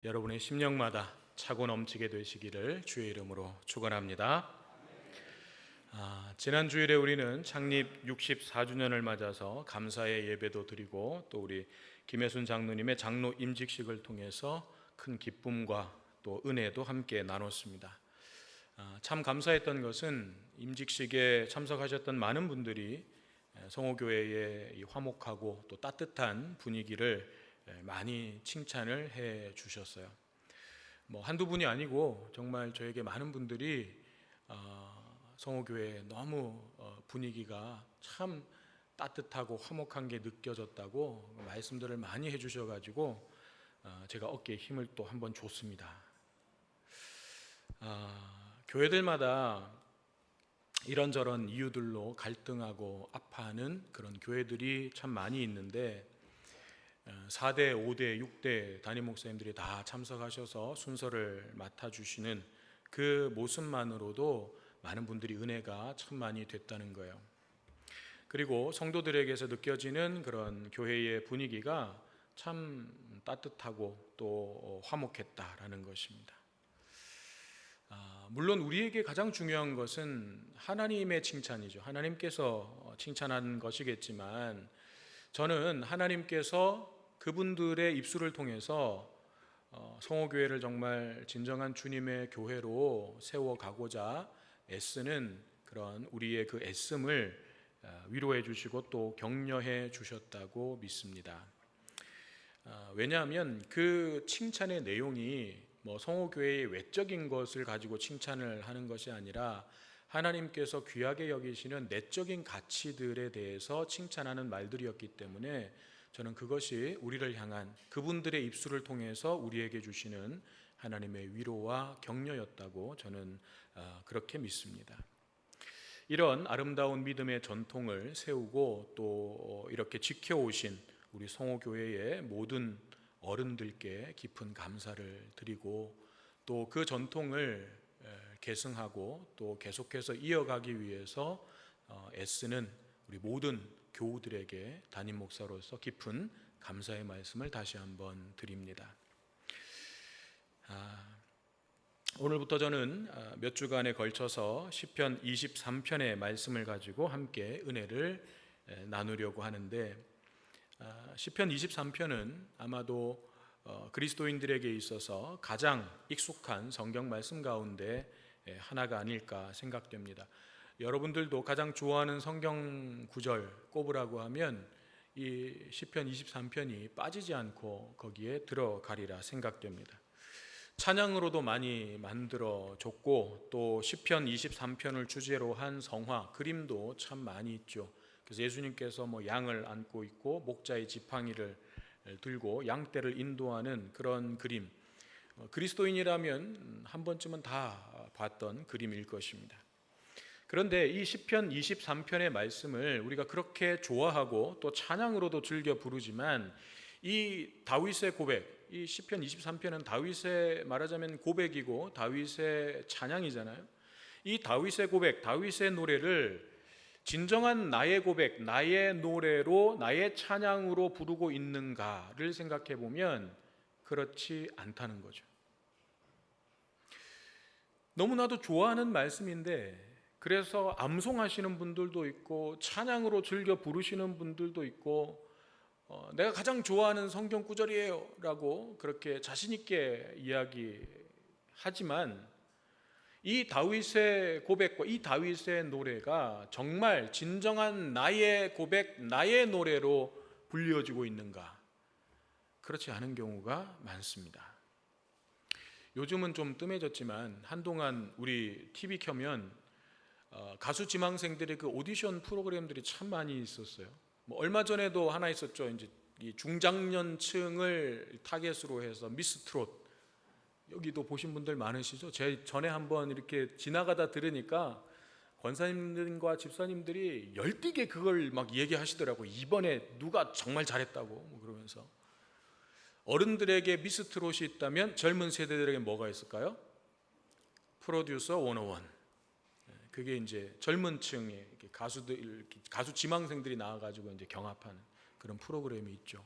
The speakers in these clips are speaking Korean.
여러분의 심령마다 차고 넘치게 되시기를 주의 이름으로 축원합니다. 지난 주일에 우리는 창립 64주년을 맞아서 감사의 예배도 드리고 또 우리 김혜순 장로님의 장로 임직식을 통해서 큰 기쁨과 또 은혜도 함께 나눴습니다. 참 감사했던 것은 임직식에 참석하셨던 많은 분들이 성호교회의 이 화목하고 또 따뜻한 분위기를 많이 칭찬을 해 주셨어요. 한두 분이 아니고 정말 저에게 많은 분들이 성호교회 너무 분위기가 참 따뜻하고 화목한 게 느껴졌다고 말씀들을 많이 해주셔가지고 제가 어깨에 힘을 또 한번 줬습니다. 교회들마다 이런저런 이유들로 갈등하고 아파하는 그런 교회들이 참 많이 있는데 4대, 5대, 6대 담임 목사님들이 다 참석하셔서 순서를 맡아주시는 그 모습만으로도 많은 분들이 은혜가 참 많이 됐다는 거예요. 그리고 성도들에게서 느껴지는 그런 교회의 분위기가 참 따뜻하고 또 화목했다라는 것입니다. 물론 우리에게 가장 중요한 것은 하나님의 칭찬이죠. 하나님께서 칭찬한 것이겠지만 저는 하나님께서 그분들의 입술을 통해서 성호교회를 정말 진정한 주님의 교회로 세워가고자 애쓰는 그런 우리의 그 애씀을 위로해 주시고 또 격려해 주셨다고 믿습니다. 왜냐하면 그 칭찬의 내용이 성호교회의 외적인 것을 가지고 칭찬을 하는 것이 아니라 하나님께서 귀하게 여기시는 내적인 가치들에 대해서 칭찬하는 말들이었기 때문에 저는 그것이 우리를 향한 그분들의 입술을 통해서 우리에게 주시는 하나님의 위로와 격려였다고 저는 그렇게 믿습니다. 이런 아름다운 믿음의 전통을 세우고 또 이렇게 지켜오신 우리 성호교회의 모든 어른들께 깊은 감사를 드리고 또 그 전통을 계승하고 또 계속해서 이어가기 위해서 애쓰는 우리 모든 교우들에게 담임 목사로서 깊은 감사의 말씀을 다시 한번 드립니다. 오늘부터 저는 몇 주간에 걸쳐서 시편 23편의 말씀을 가지고 함께 은혜를 나누려고 하는데 시편 23편은 아마도 그리스도인들에게 있어서 가장 익숙한 성경 말씀 가운데 하나가 아닐까 생각됩니다. 여러분들도 가장 좋아하는 성경 구절 꼽으라고 하면 이 시편 23편이 빠지지 않고 거기에 들어가리라 생각됩니다. 찬양으로도 많이 만들어졌고 또 시편 23편을 주제로 한 성화, 그림도 참 많이 있죠. 그래서 예수님께서 양을 안고 있고 목자의 지팡이를 들고 양떼를 인도하는 그런 그림, 그리스도인이라면 한 번쯤은 다 봤던 그림일 것입니다. 그런데 이 시편 23편의 말씀을 우리가 그렇게 좋아하고 또 찬양으로도 즐겨 부르지만 이 다윗의 고백, 이 시편 23편은 다윗의 말하자면 고백이고 다윗의 찬양이잖아요. 이 다윗의 고백, 다윗의 노래를 진정한 나의 고백, 나의 노래로, 나의 찬양으로 부르고 있는가를 생각해 보면 그렇지 않다는 거죠. 너무나도 좋아하는 말씀인데 그래서 암송하시는 분들도 있고 찬양으로 즐겨 부르시는 분들도 있고 내가 가장 좋아하는 성경 구절이에요 라고 그렇게 자신 있게 이야기하지만 이 다윗의 고백과 이 다윗의 노래가 정말 진정한 나의 고백, 나의 노래로 불려지고 있는가? 그렇지 않은 경우가 많습니다. 요즘은 좀 뜸해졌지만 한동안 우리 TV 켜면 가수 지망생들의 그 오디션 프로그램들이 참 많이 있었어요. 얼마 전에도 하나 있었죠. 이제 이 중장년층을 타겟으로 해서 미스 트롯, 여기도 보신 분들 많으시죠? 제 전에 한번 이렇게 지나가다 들으니까 권사님들과 집사님들이 열띠게 그걸 막 얘기하시더라고요. 이번에 누가 정말 잘했다고 그러면서. 어른들에게 미스 트롯이 있다면 젊은 세대들에게 뭐가 있을까요? 프로듀서 101. 그게 이제 젊은 층의 가수들, 가수 지망생들이 나와가지고 이제 경합하는 그런 프로그램이 있죠.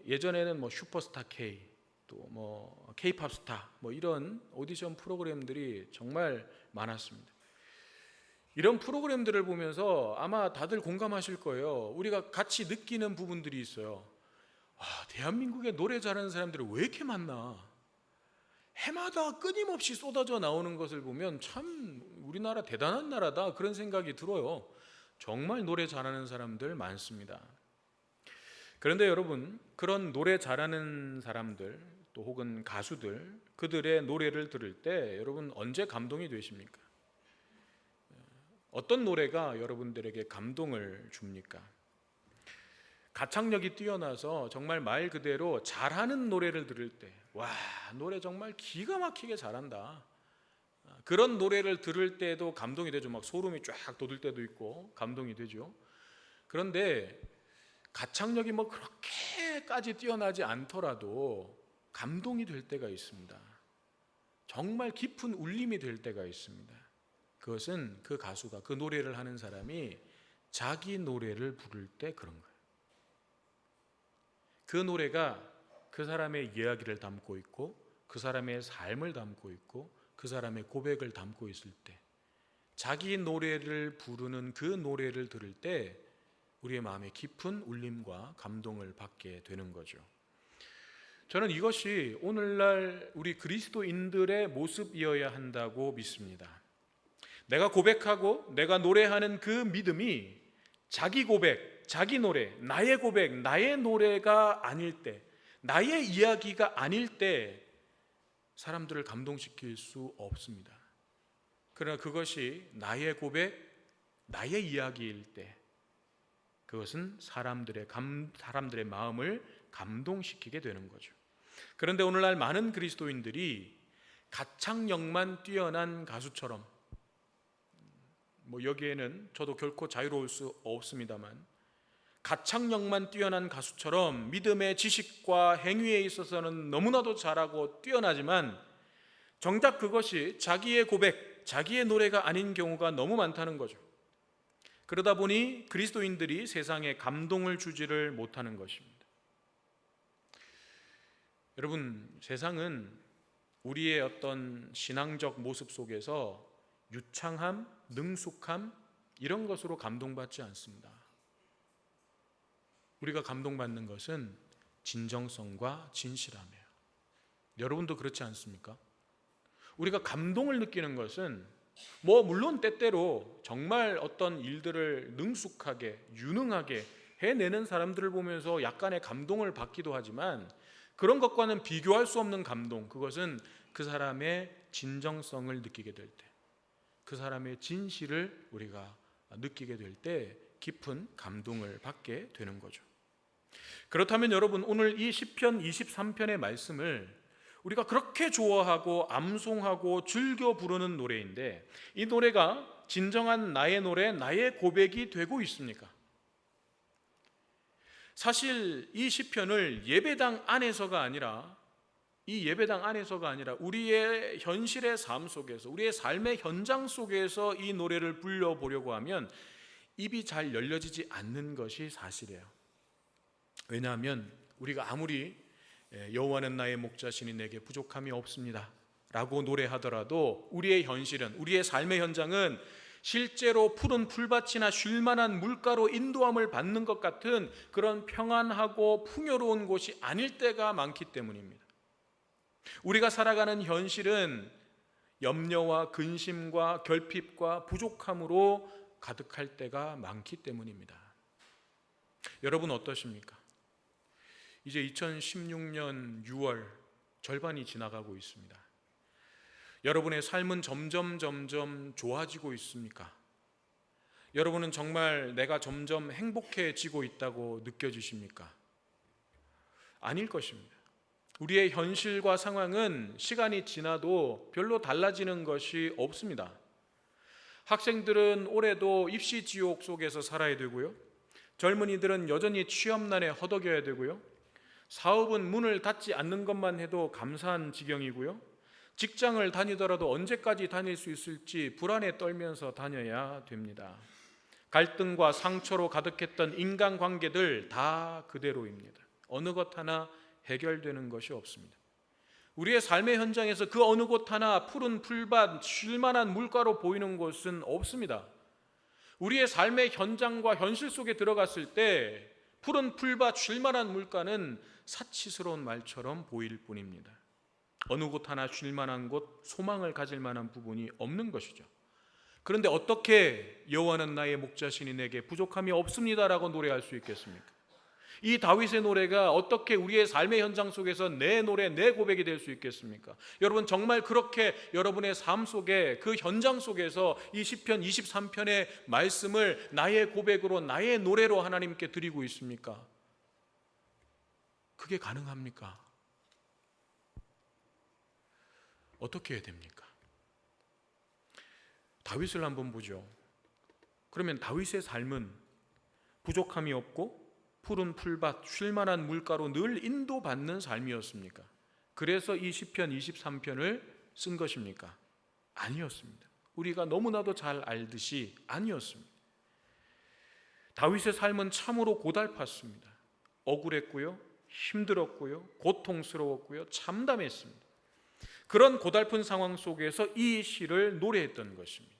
예전에는 슈퍼스타 K, 또 K-팝 스타 이런 오디션 프로그램들이 정말 많았습니다. 이런 프로그램들을 보면서 아마 다들 공감하실 거예요. 우리가 같이 느끼는 부분들이 있어요. 대한민국에 노래 잘하는 사람들이 왜 이렇게 많나? 해마다 끊임없이 쏟아져 나오는 것을 보면 참 우리나라 대단한 나라다, 그런 생각이 들어요. 정말 노래 잘하는 사람들 많습니다. 그런데 여러분, 그런 노래 잘하는 사람들 또 혹은 가수들, 그들의 노래를 들을 때 여러분 언제 감동이 되십니까? 어떤 노래가 여러분들에게 감동을 줍니까? 가창력이 뛰어나서 정말 말 그대로 잘하는 노래를 들을 때, 와, 노래 정말 기가 막히게 잘한다, 그런 노래를 들을 때도 감동이 되죠. 막 소름이 쫙 돋을 때도 있고 감동이 되죠. 그런데 가창력이 그렇게까지 뛰어나지 않더라도 감동이 될 때가 있습니다. 정말 깊은 울림이 될 때가 있습니다. 그것은 그 가수가, 그 노래를 하는 사람이 자기 노래를 부를 때 그런 거예요. 그 노래가 그 사람의 이야기를 담고 있고 그 사람의 삶을 담고 있고 그 사람의 고백을 담고 있을 때, 자기 노래를 부르는 그 노래를 들을 때 우리의 마음에 깊은 울림과 감동을 받게 되는 거죠. 저는 이것이 오늘날 우리 그리스도인들의 모습이어야 한다고 믿습니다. 내가 고백하고 내가 노래하는 그 믿음이 자기 고백, 자기 노래, 나의 고백, 나의 노래가 아닐 때, 나의 이야기가 아닐 때 사람들을 감동시킬 수 없습니다. 그러나 그것이 나의 고백, 나의 이야기일 때 그것은 사람들의 마음을 감동시키게 되는 거죠. 그런데 오늘날 많은 그리스도인들이 가창력만 뛰어난 가수처럼, 여기에는 저도 결코 자유로울 수 없습니다만, 가창력만 뛰어난 가수처럼 믿음의 지식과 행위에 있어서는 너무나도 잘하고 뛰어나지만 정작 그것이 자기의 고백, 자기의 노래가 아닌 경우가 너무 많다는 거죠. 그러다 보니 그리스도인들이 세상에 감동을 주지를 못하는 것입니다. 여러분, 세상은 우리의 어떤 신앙적 모습 속에서 유창함, 능숙함 이런 것으로 감동받지 않습니다. 우리가 감동받는 것은 진정성과 진실함이에요. 여러분도 그렇지 않습니까? 우리가 감동을 느끼는 것은 물론 때때로 정말 어떤 일들을 능숙하게, 유능하게 해내는 사람들을 보면서 약간의 감동을 받기도 하지만, 그런 것과는 비교할 수 없는 감동, 그것은 그 사람의 진정성을 느끼게 될 때, 그 사람의 진실을 우리가 느끼게 될 때 깊은 감동을 받게 되는 거죠. 그렇다면 여러분, 오늘 이 시편 23편의 말씀을 우리가 그렇게 좋아하고 암송하고 즐겨 부르는 노래인데, 이 노래가 진정한 나의 노래, 나의 고백이 되고 있습니까? 사실 이 시편을 예배당 안에서가 아니라 우리의 현실의 삶 속에서, 우리의 삶의 현장 속에서 이 노래를 불러보려고 하면 입이 잘 열려지지 않는 것이 사실이에요. 왜냐하면 우리가 아무리 여호와는 나의 목자시니 내게 부족함이 없습니다 라고 노래하더라도 우리의 현실은, 우리의 삶의 현장은 실제로 푸른 풀밭이나 쉴만한 물가로 인도함을 받는 것 같은 그런 평안하고 풍요로운 곳이 아닐 때가 많기 때문입니다. 우리가 살아가는 현실은 염려와 근심과 결핍과 부족함으로 가득할 때가 많기 때문입니다. 여러분 어떠십니까? 이제 2016년 6월 절반이 지나가고 있습니다. 여러분의 삶은 점점 좋아지고 있습니까? 여러분은 정말 내가 점점 행복해지고 있다고 느껴지십니까? 아닐 것입니다. 우리의 현실과 상황은 시간이 지나도 별로 달라지는 것이 없습니다. 학생들은 올해도 입시 지옥 속에서 살아야 되고요. 젊은이들은 여전히 취업난에 허덕여야 되고요. 사업은 문을 닫지 않는 것만 해도 감사한 지경이고요. 직장을 다니더라도 언제까지 다닐 수 있을지 불안에 떨면서 다녀야 됩니다. 갈등과 상처로 가득했던 인간관계들 다 그대로입니다. 어느 것 하나 해결되는 것이 없습니다. 우리의 삶의 현장에서 그 어느 곳 하나 푸른 풀밭, 쉴만한 물가로 보이는 곳은 없습니다. 우리의 삶의 현장과 현실 속에 들어갔을 때 푸른 풀밭, 쉴만한 물가는 사치스러운 말처럼 보일 뿐입니다. 어느 곳 하나 쉴만한 곳, 소망을 가질 만한 부분이 없는 것이죠. 그런데 어떻게 여호와는 나의 목자시니 내게 부족함이 없습니다라고 노래할 수 있겠습니까? 이 다윗의 노래가 어떻게 우리의 삶의 현장 속에서 내 노래, 내 고백이 될 수 있겠습니까? 여러분, 정말 그렇게 여러분의 삶 속에, 그 현장 속에서 이 시편 23편의 말씀을 나의 고백으로, 나의 노래로 하나님께 드리고 있습니까? 그게 가능합니까? 어떻게 해야 됩니까? 다윗을 한번 보죠. 그러면 다윗의 삶은 부족함이 없고 푸른 풀밭, 쉴만한 물가로 늘 인도받는 삶이었습니까? 그래서 이 시편 23편을 쓴 것입니까? 아니었습니다. 우리가 너무나도 잘 알듯이 아니었습니다. 다윗의 삶은 참으로 고달팠습니다. 억울했고요, 힘들었고요, 고통스러웠고요, 참담했습니다. 그런 고달픈 상황 속에서 이 시를 노래했던 것입니다.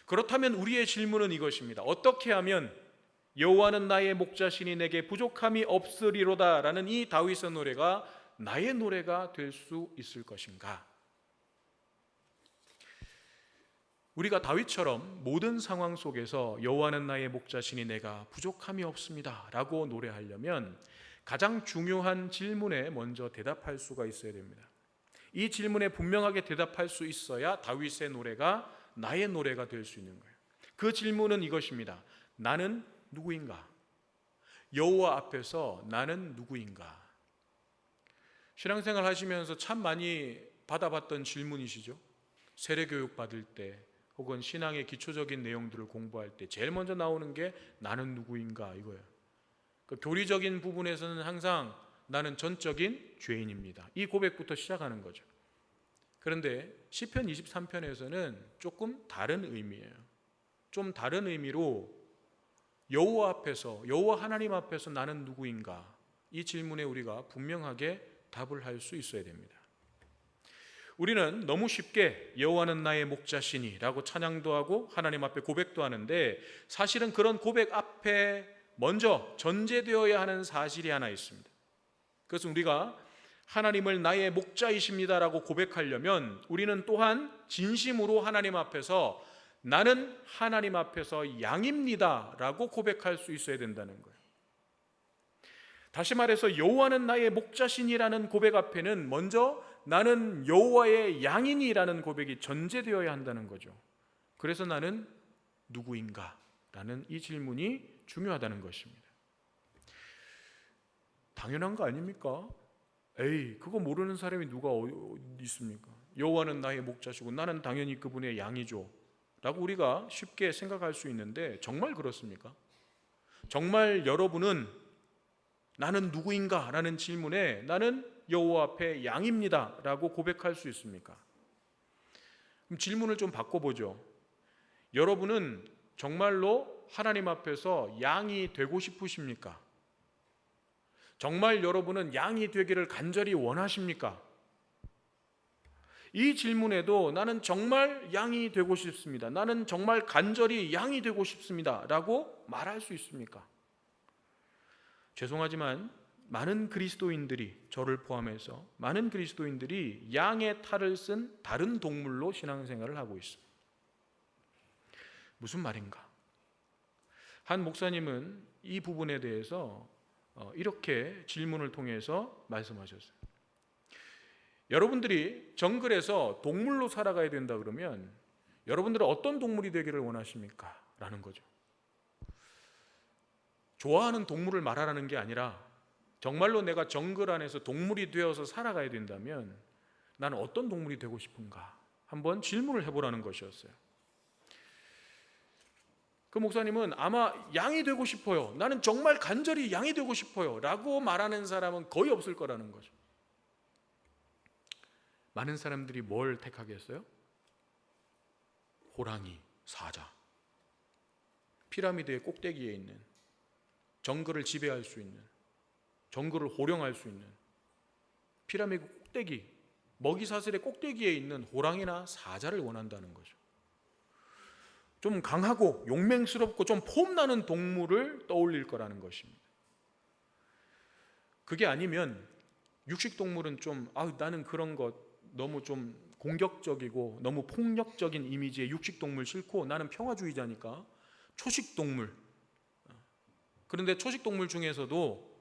그렇다면 우리의 질문은 이것입니다. 어떻게 하면 여호와는 나의 목자시니 내게 부족함이 없으리로다 라는 이 다윗의 노래가 나의 노래가 될 수 있을 것인가? 우리가 다윗처럼 모든 상황 속에서 여호와는 나의 목자시니 내가 부족함이 없습니다 라고 노래하려면 가장 중요한 질문에 먼저 대답할 수가 있어야 됩니다. 이 질문에 분명하게 대답할 수 있어야 다윗의 노래가 나의 노래가 될 수 있는 거예요. 그 질문은 이것입니다. 나는 누구인가? 여호와 앞에서 나는 누구인가? 신앙생활 하시면서 참 많이 받아봤던 질문이시죠? 세례교육 받을 때 혹은 신앙의 기초적인 내용들을 공부할 때 제일 먼저 나오는 게 나는 누구인가 이거예요. 그 교리적인 부분에서는 항상 나는 전적인 죄인입니다. 이 고백부터 시작하는 거죠. 그런데 시편 23편에서는 조금 다른 의미예요. 좀 다른 의미로 여호와 앞에서, 여호와 하나님 앞에서 나는 누구인가? 이 질문에 우리가 분명하게 답을 할 수 있어야 됩니다. 우리는 너무 쉽게 여호와는 나의 목자시니 라고 찬양도 하고 하나님 앞에 고백도 하는데 사실은 그런 고백 앞에 먼저 전제되어야 하는 사실이 하나 있습니다. 그것은 우리가 하나님을 나의 목자이십니다라고 고백하려면 우리는 또한 진심으로 하나님 앞에서 나는 하나님 앞에서 양입니다라고 고백할 수 있어야 된다는 거예요. 다시 말해서 여호와는 나의 목자시니라는 고백 앞에는 먼저 나는 여호와의 양이니라는 고백이 전제되어야 한다는 거죠. 그래서 나는 누구인가? 라는 이 질문이 중요하다는 것입니다. 당연한 거 아닙니까? 에이, 그거 모르는 사람이 누가 어디 있습니까? 여호와는 나의 목자시고 나는 당연히 그분의 양이죠 라고 우리가 쉽게 생각할 수 있는데 정말 그렇습니까? 정말 여러분은 나는 누구인가? 라는 질문에 나는 여호와 앞에 양입니다 라고 고백할 수 있습니까? 그럼 질문을 좀 바꿔보죠. 여러분은 정말로 하나님 앞에서 양이 되고 싶으십니까? 정말 여러분은 양이 되기를 간절히 원하십니까? 이 질문에도 나는 정말 양이 되고 싶습니다. 나는 정말 간절히 양이 되고 싶습니다. 라고 말할 수 있습니까? 죄송하지만 많은 그리스도인들이, 저를 포함해서 많은 그리스도인들이 양의 탈을 쓴 다른 동물로 신앙생활을 하고 있습니다. 무슨 말인가? 한 목사님은 이 부분에 대해서 이렇게 질문을 통해서 말씀하셨어요. 여러분들이 정글에서 동물로 살아가야 된다 그러면 여러분들은 어떤 동물이 되기를 원하십니까? 라는 거죠. 좋아하는 동물을 말하라는 게 아니라 정말로 내가 정글 안에서 동물이 되어서 살아가야 된다면 나는 어떤 동물이 되고 싶은가? 한번 질문을 해보라는 것이었어요. 그 목사님은 아마 양이 되고 싶어요. 나는 정말 간절히 양이 되고 싶어요. 라고 말하는 사람은 거의 없을 거라는 거죠. 많은 사람들이 뭘 택하겠어요? 호랑이, 사자. 피라미드의 꼭대기에 있는, 정글을 지배할 수 있는, 정글을 호령할 수 있는 피라미드 꼭대기, 먹이사슬의 꼭대기에 있는 호랑이나 사자를 원한다는 거죠. 좀 강하고 용맹스럽고 좀 폼나는 동물을 떠올릴 거라는 것입니다. 그게 아니면 육식동물은 좀 나는 그런 것 너무 좀 공격적이고 너무 폭력적인 이미지의 육식동물 싫고 나는 평화주의자니까 초식동물. 그런데 초식동물 중에서도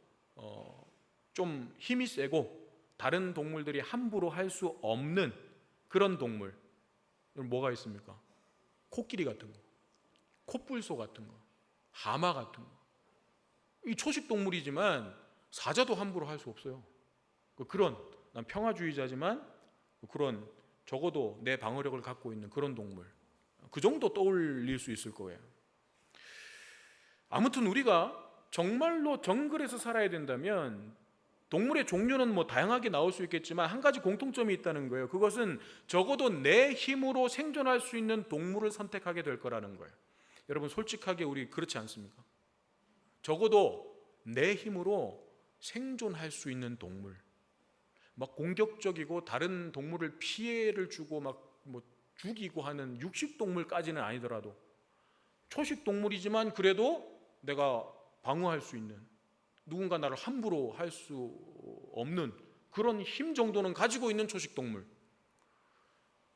좀 힘이 세고 다른 동물들이 함부로 할 수 없는 그런 동물 뭐가 있습니까? 코끼리 같은 거, 코뿔소 같은 거, 하마 같은 거. 이 초식동물이지만 사자도 함부로 할 수 없어요. 그런, 난 평화주의자지만 그런 적어도 내 방어력을 갖고 있는 그런 동물, 그 정도 떠올릴 수 있을 거예요. 아무튼 우리가 정말로 정글에서 살아야 된다면 동물의 종류는 뭐 다양하게 나올 수 있겠지만 한 가지 공통점이 있다는 거예요. 그것은 적어도 내 힘으로 생존할 수 있는 동물을 선택하게 될 거라는 거예요. 여러분 솔직하게 우리 그렇지 않습니까? 적어도 내 힘으로 생존할 수 있는 동물, 막 공격적이고 다른 동물을 피해를 주고 막 뭐 죽이고 하는 육식동물까지는 아니더라도 초식동물이지만 그래도 내가 방어할 수 있는, 누군가 나를 함부로 할 수 없는 그런 힘 정도는 가지고 있는 초식동물,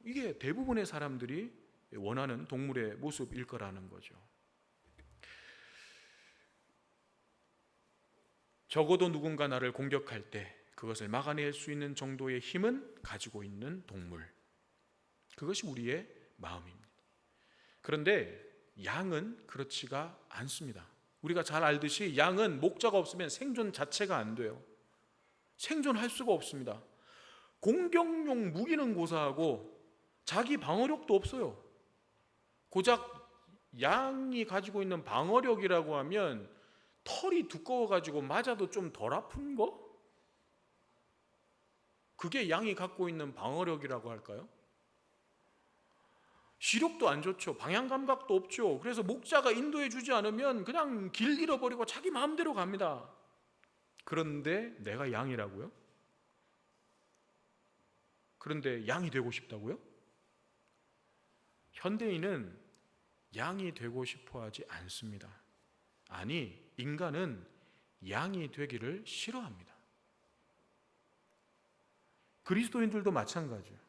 이게 대부분의 사람들이 원하는 동물의 모습일 거라는 거죠. 적어도 누군가 나를 공격할 때 그것을 막아낼 수 있는 정도의 힘은 가지고 있는 동물, 그것이 우리의 마음입니다. 그런데 양은 그렇지가 않습니다. 우리가 잘 알듯이 양은 목자가 없으면 생존 자체가 안 돼요. 생존할 수가 없습니다. 공격용 무기는 고사하고 자기 방어력도 없어요. 고작 양이 가지고 있는 방어력이라고 하면 털이 두꺼워가지고 맞아도 좀 덜 아픈 거? 그게 양이 갖고 있는 방어력이라고 할까요? 시력도 안 좋죠. 방향 감각도 없죠. 그래서 목자가 인도해 주지 않으면 그냥 길 잃어버리고 자기 마음대로 갑니다. 그런데 내가 양이라고요? 그런데 양이 되고 싶다고요? 현대인은 양이 되고 싶어 하지 않습니다. 아니, 인간은 양이 되기를 싫어합니다. 그리스도인들도 마찬가지예요.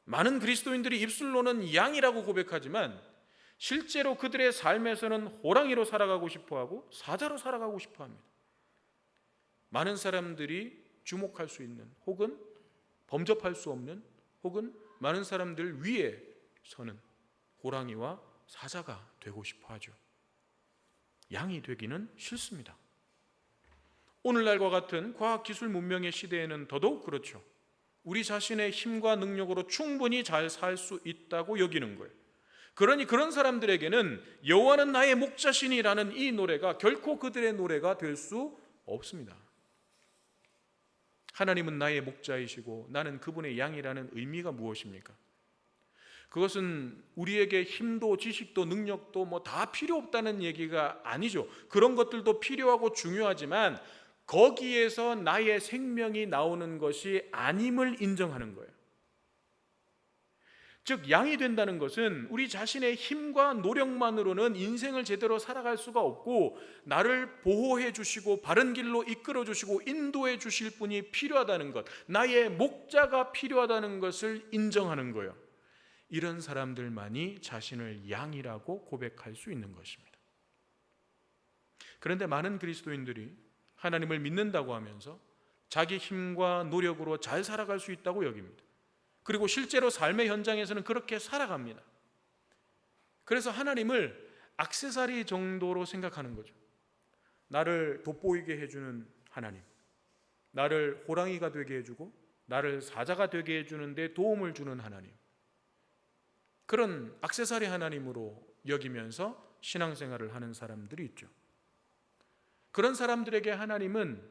많은 그리스도인들이 입술로는 양이라고 고백하지만 실제로 그들의 삶에서는 호랑이로 살아가고 싶어하고 사자로 살아가고 싶어합니다. 많은 사람들이 주목할 수 있는 혹은 범접할 수 없는 혹은 많은 사람들 위에 서는 호랑이와 사자가 되고 싶어하죠. 양이 되기는 싫습니다. 오늘날과 같은 과학기술 문명의 시대에는 더더욱 그렇죠. 우리 자신의 힘과 능력으로 충분히 잘 살 수 있다고 여기는 거예요. 그러니 그런 사람들에게는 여호와는 나의 목자시니라는 이 노래가 결코 그들의 노래가 될 수 없습니다. 하나님은 나의 목자이시고 나는 그분의 양이라는 의미가 무엇입니까? 그것은 우리에게 힘도 지식도 능력도 뭐 다 필요 없다는 얘기가 아니죠. 그런 것들도 필요하고 중요하지만 거기에서 나의 생명이 나오는 것이 아님을 인정하는 거예요. 즉 양이 된다는 것은 우리 자신의 힘과 노력만으로는 인생을 제대로 살아갈 수가 없고 나를 보호해 주시고 바른 길로 이끌어 주시고 인도해 주실 분이 필요하다는 것, 나의 목자가 필요하다는 것을 인정하는 거예요. 이런 사람들만이 자신을 양이라고 고백할 수 있는 것입니다. 그런데 많은 그리스도인들이 하나님을 믿는다고 하면서 자기 힘과 노력으로 잘 살아갈 수 있다고 여깁니다. 그리고 실제로 삶의 현장에서는 그렇게 살아갑니다. 그래서 하나님을 액세서리 정도로 생각하는 거죠. 나를 돋보이게 해주는 하나님, 나를 호랑이가 되게 해주고 나를 사자가 되게 해주는 데 도움을 주는 하나님, 그런 액세서리 하나님으로 여기면서 신앙생활을 하는 사람들이 있죠. 그런 사람들에게 하나님은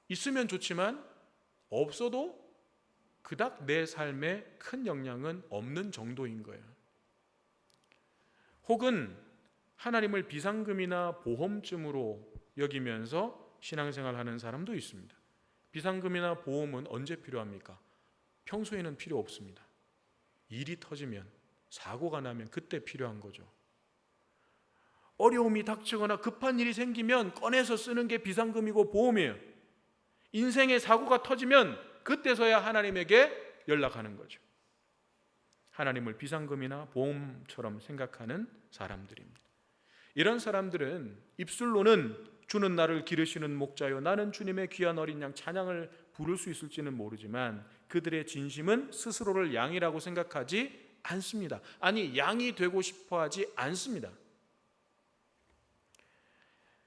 있으면 좋지만 없어도 그닥 내 삶에 큰 영향은 없는 정도인 거예요. 혹은 하나님을 비상금이나 보험쯤으로 여기면서 신앙생활하는 사람도 있습니다. 비상금이나 보험은 언제 필요합니까? 평소에는 필요 없습니다. 일이 터지면, 사고가 나면 그때 필요한 거죠. 어려움이 닥치거나 급한 일이 생기면 꺼내서 쓰는 게 비상금이고 보험이에요. 인생의 사고가 터지면 그때서야 하나님에게 연락하는 거죠. 하나님을 비상금이나 보험처럼 생각하는 사람들입니다. 이런 사람들은 입술로는 주는 나를 기르시는 목자요 나는 주님의 귀한 어린 양 찬양을 부를 수 있을지는 모르지만 그들의 진심은 스스로를 양이라고 생각하지 않습니다. 아니, 양이 되고 싶어 하지 않습니다.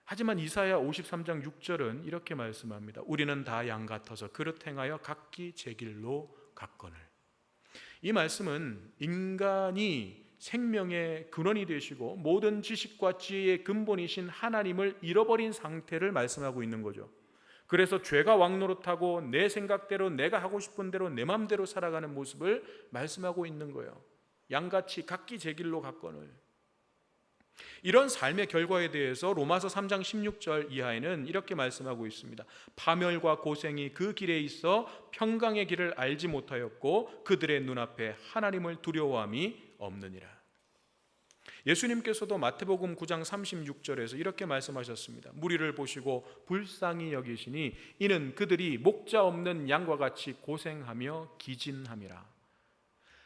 하지만 이사야 53장 6절은 이렇게 말씀합니다. 우리는 다 양 같아서 그릇 행하여 각기 제 길로 갔거늘. 이 말씀은 인간이 생명의 근원이 되시고 모든 지식과 지혜의 근본이신 하나님을 잃어버린 상태를 말씀하고 있는 거죠. 그래서 죄가 왕노릇하고 내 생각대로 내가 하고 싶은 대로 내 마음대로 살아가는 모습을 말씀하고 있는 거예요. 양같이 각기 제 길로 갔거늘. 이런 삶의 결과에 대해서 로마서 3장 16절 이하에는 이렇게 말씀하고 있습니다. 파멸과 고생이 그 길에 있어 평강의 길을 알지 못하였고 그들의 눈앞에 하나님을 두려워함이 없느니라. 예수님께서도 마태복음 9장 36절에서 이렇게 말씀하셨습니다. 무리를 보시고 불쌍히 여기시니 이는 그들이 목자 없는 양과 같이 고생하며 기진함이라.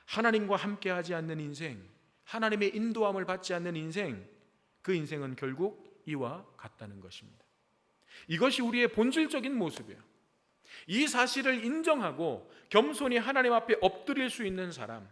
하나님과 함께하지 않는 인생, 하나님의 인도함을 받지 않는 인생, 그 인생은 결국 이와 같다는 것입니다. 이것이 우리의 본질적인 모습이에요. 이 사실을 인정하고 겸손히 하나님 앞에 엎드릴 수 있는 사람,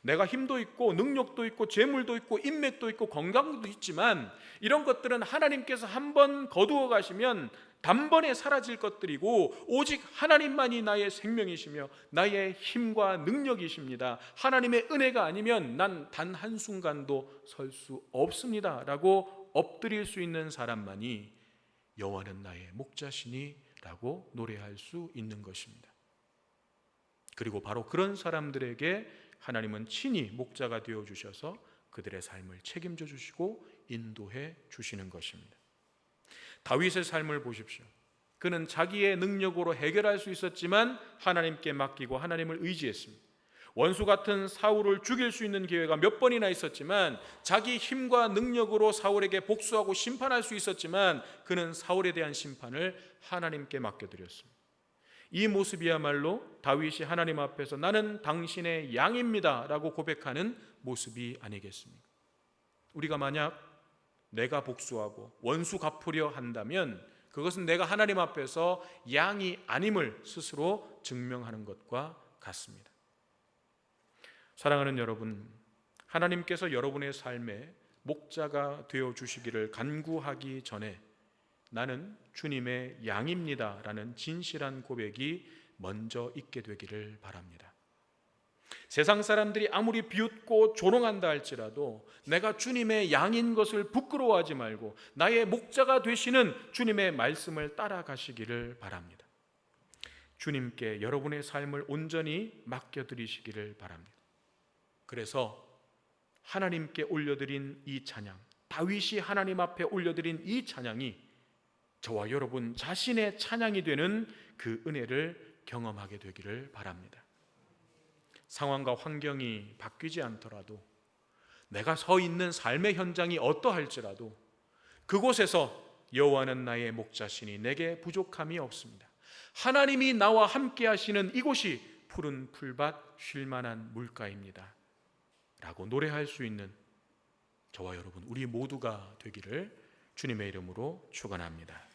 내가 힘도 있고 능력도 있고 재물도 있고 인맥도 있고 건강도 있지만 이런 것들은 하나님께서 한번 거두어 가시면 단번에 사라질 것들이고 오직 하나님만이 나의 생명이시며 나의 힘과 능력이십니다. 하나님의 은혜가 아니면 난 단 한순간도 설 수 없습니다 라고 엎드릴 수 있는 사람만이 여호와는 나의 목자시니 라고 노래할 수 있는 것입니다. 그리고 바로 그런 사람들에게 하나님은 친히 목자가 되어주셔서 그들의 삶을 책임져 주시고 인도해 주시는 것입니다. 다윗의 삶을 보십시오. 그는 자기의 능력으로 해결할 수 있었지만 하나님께 맡기고 하나님을 의지했습니다. 원수 같은 사울을 죽일 수 있는 기회가 몇 번이나 있었지만 자기 힘과 능력으로 사울에게 복수하고 심판할 수 있었지만 그는 사울에 대한 심판을 하나님께 맡겨드렸습니다. 이 모습이야말로 다윗이 하나님 앞에서 나는 당신의 양입니다 라고 고백하는 모습이 아니겠습니까? 우리가 만약 내가 복수하고 원수 갚으려 한다면 그것은 내가 하나님 앞에서 양이 아님을 스스로 증명하는 것과 같습니다. 사랑하는 여러분, 하나님께서 여러분의 삶에 목자가 되어주시기를 간구하기 전에 나는 주님의 양입니다 라는 진실한 고백이 먼저 있게 되기를 바랍니다. 세상 사람들이 아무리 비웃고 조롱한다 할지라도 내가 주님의 양인 것을 부끄러워하지 말고 나의 목자가 되시는 주님의 말씀을 따라가시기를 바랍니다. 주님께 여러분의 삶을 온전히 맡겨드리시기를 바랍니다. 그래서 하나님께 올려드린 이 찬양, 다윗이 하나님 앞에 올려드린 이 찬양이 저와 여러분 자신의 찬양이 되는 그 은혜를 경험하게 되기를 바랍니다. 상황과 환경이 바뀌지 않더라도 내가 서 있는 삶의 현장이 어떠할지라도 그곳에서 여호와는 나의 목자시니 내게 부족함이 없습니다. 하나님이 나와 함께 하시는 이곳이 푸른 풀밭 쉴만한 물가입니다 라고 노래할 수 있는 저와 여러분 우리 모두가 되기를 주님의 이름으로 축원합니다.